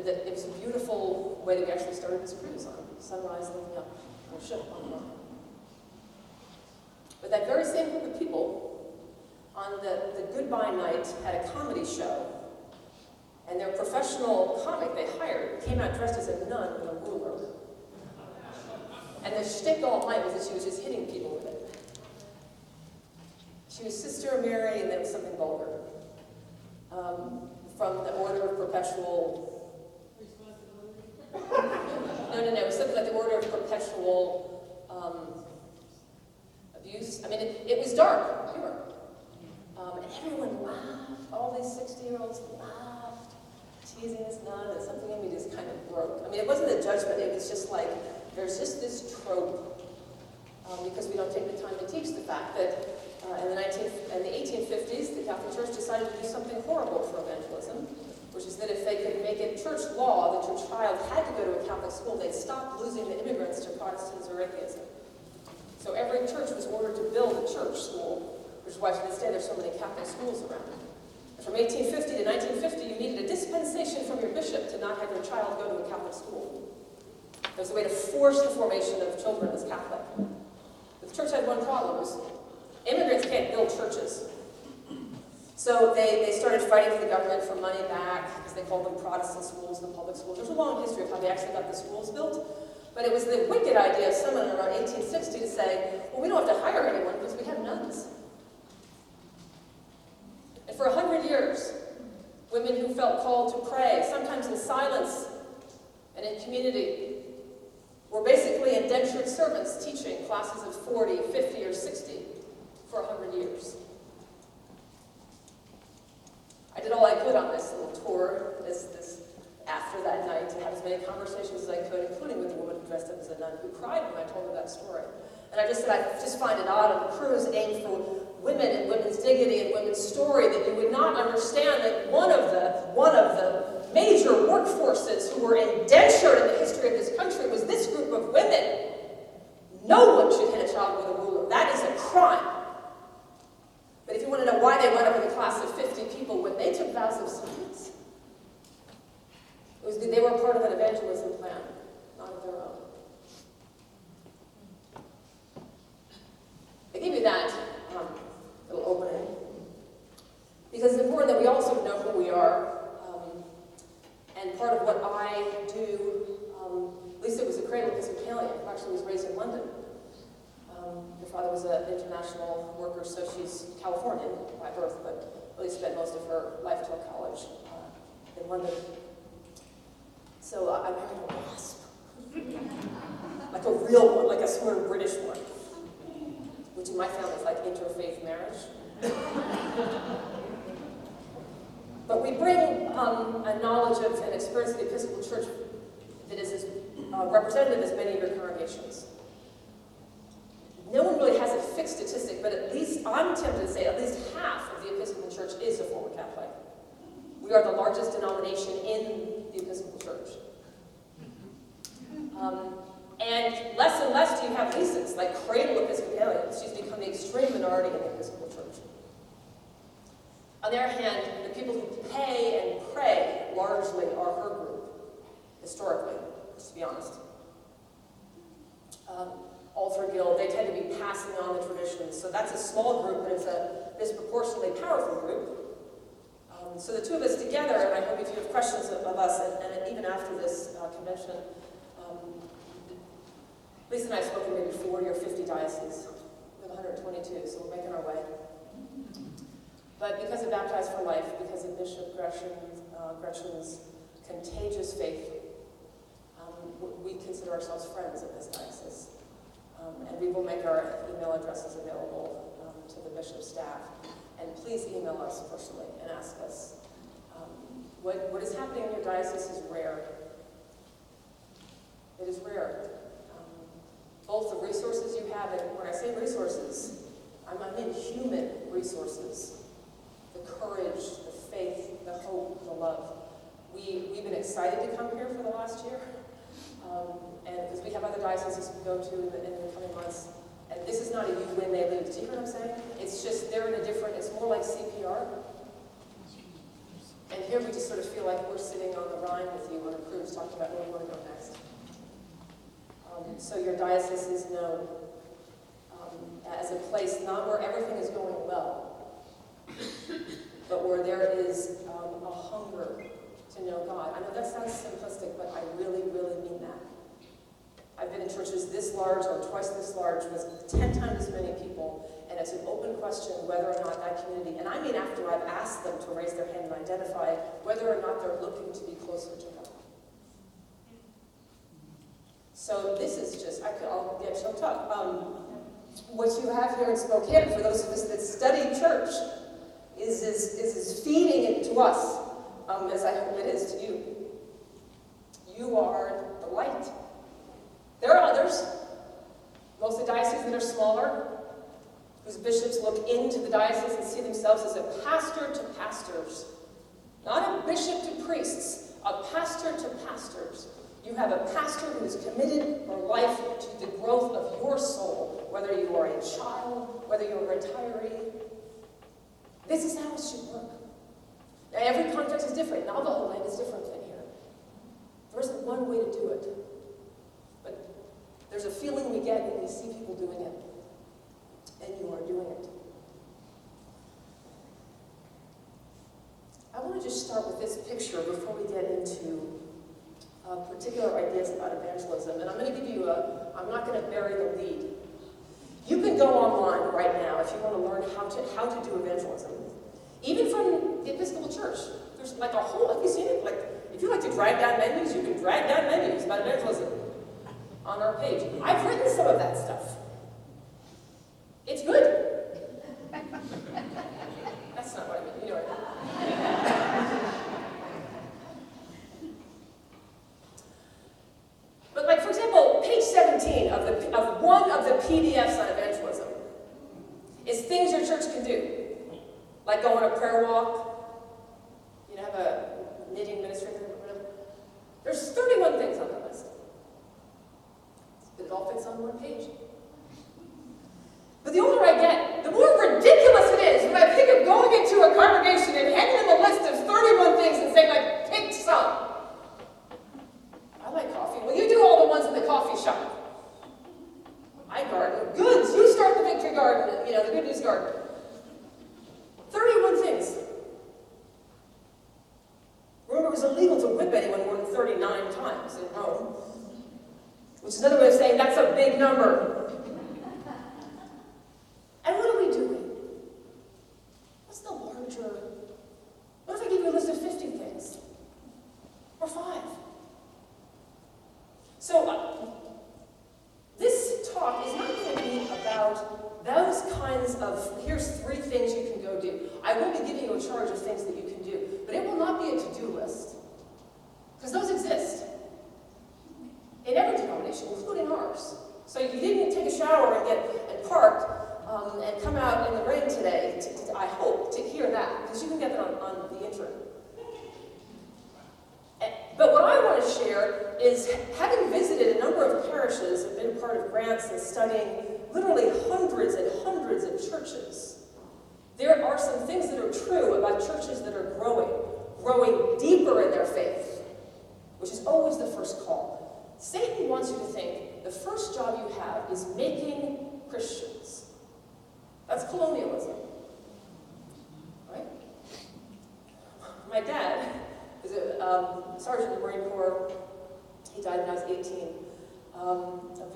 it was a beautiful way that we actually started this cruise on sunrise looking up on a ship on the water. But that very same group of people on the goodbye night had a comedy show, and their professional comic they hired came out dressed as a nun with a ruler. And the shtick all night was that she was just hitting people with it. She was Sister Mary, and then it was something vulgar. From the Order of Perpetual... No, it was something like the Order of Perpetual Abuse. I mean, it was dark humor. And everyone laughed. All these 60-year-olds laughed, teasing this nun, and something in me just kind of broke. I mean, it wasn't a judgment, it was just like, there's just this trope, because we don't take the time to teach the fact that in the 1850s, the Catholic Church decided to do something horrible for evangelism, which is that if they could make it church law that your child had to go to a Catholic school, they'd stop losing the immigrants to Protestants or atheism. So every church was ordered to build a church school, which is why to this day there's so many Catholic schools around. And from 1850 to 1950, you needed a dispensation from your bishop to not have your child go to a Catholic school. It was a way to force the formation of children as Catholic. But the church had one problem, was immigrants can't build churches. So they started fighting for the government for money back, because they called them Protestant schools, the public schools. There's a long history of how they actually got the schools built. But it was the wicked idea of someone around 1860 to say, well, we don't have to hire anyone because we have nuns. And for 100 years, women who felt called to pray, sometimes in silence and in community, were basically indentured servants teaching classes of 40, 50, or 60 for 100 years. I did all I could on this little tour, after that night, to have as many conversations as I could, including with the woman who dressed up as a nun, who cried when I told her that story. And I just said, I just find it odd on a cruise aimed for women and women's dignity and women's story that you would not understand that one of the major workforces who were indentured in the history of this country was this group of women. No one should hit a child with a ruler. That is a crime. But if you want to know why they went up with a class of 50 people when they took vows of silence, it was they were part of an evangelism plan, not of their own. I give you that little opening because it's important that we also know who we are. And part of what I do, Lisa was a cradle Episcopalian, who actually was raised in London. Her father was an international worker, so she's Californian by birth, but really spent most of her life till college in London. So I married a wasp, like a real one, like a sort of British one, which in my family is like interfaith marriage. But we bring a knowledge of and experience of the Episcopal Church that is as representative as many of your congregations. No one really has a fixed statistic, but at least, I'm tempted to say, at least half of the Episcopal Church is a former Catholic. We are the largest denomination in the Episcopal Church. And less do you have Lisas, like cradle Episcopalians. She's become the extreme minority in the Episcopal Church. On the other hand, the people who pay and pray largely are her group, historically, to be honest. Altar Guild, they tend to be passing on the traditions. So that's a small group, but it's a disproportionately powerful group. So the two of us together, and I hope if you have questions of us, and even after this convention, Lisa and I have spoken maybe 40 or 50 dioceses. We have 122, so we're making our way. But because of Baptized for Life, because of Bishop Gretchen's contagious faith, we consider ourselves friends of this diocese. And we will make our email addresses available to the bishop's staff. And please email us personally and ask us. What is happening in your diocese is rare. It is rare. Both the resources you have, and when I say resources, I mean human resources. The courage, the faith, the hope, the love. We've been excited to come here for the last year. And because we have other dioceses we go to in the coming months. And this is not a you win, they lose. Do you hear what I'm saying? It's just, they're in a different, it's more like CPR. And here we just sort of feel like we're sitting on the Rhine with you on a cruise talking about where we want to go next. So your diocese is known as a place not where everything is going well, but where there is a hunger to know God. I know that sounds simplistic, but I really, really mean that. I've been in churches this large or twice this large with 10 times as many people, and it's an open question whether or not that community, and I mean after I've asked them to raise their hand and identify whether or not they're looking to be closer to God. So this is just, I'll get choked up. What you have here in Spokane, for those of us that study church, is feeding it to us, as I hope it is to you. You are the light. There are others, mostly dioceses that are smaller, whose bishops look into the diocese and see themselves as a pastor to pastors. Not a bishop to priests, a pastor to pastors. You have a pastor who is committed her life to the growth of your soul, whether you are a child, whether you're a retiree. This is how it should work. Now, every context is different. Navajo land is different than here. There isn't one way to do it. But there's a feeling we get when we see people doing it. And you are doing it. I want to just start with this picture before we get into particular ideas about evangelism. And I'm going to give you I'm not going to bury the lead. You can go online right now if you want to learn how to do evangelism. Even from the Episcopal Church. There's like a whole, have you seen it? Like, if you like to drag down menus, you can drag down menus about evangelism on our page. I've written some of that stuff. It's good. That's not what I mean. You know what I mean. But like, for example, page 17 of one of the PDFs on evangelism is things your church can do. Like go on a prayer walk, have a knitting ministry or whatever. There's 31 things on the list. But it all fits on one page. But the older I get, the more ridiculous it is when I think of going into a congregation and handing them a list of 31 things and saying, like, pick some. I like coffee. Well, you do all the ones in the coffee shop. I garden. Goods. You start the victory garden, the good news garden. 31 things. Remember, it was illegal to whip anyone more than 39 times in Rome, which is another way of saying that's a big number. And what are we doing? What's the larger? What if I give you a list of 50 things? Or 5? So, this talk is not going to be about those kinds of, here's 3 things you can go do. I will be giving you a charge of things that you can do, but it will not be a to-do list. Because those exist. In every denomination, including ours. So you didn't take a shower and park and come out in the rain today, I hope, to hear that, because you can get that on the internet. But what I want to share is, having visited a number of parishes and been part of grants and studying literally hundreds and hundreds of churches, there are some things that are true about churches that are growing deeper in their faith, which is always the first call. Satan wants you to think the first job you have is making Christians. That's colonialism, right? My dad is a sergeant in the Marine Corps. He died when I was 18.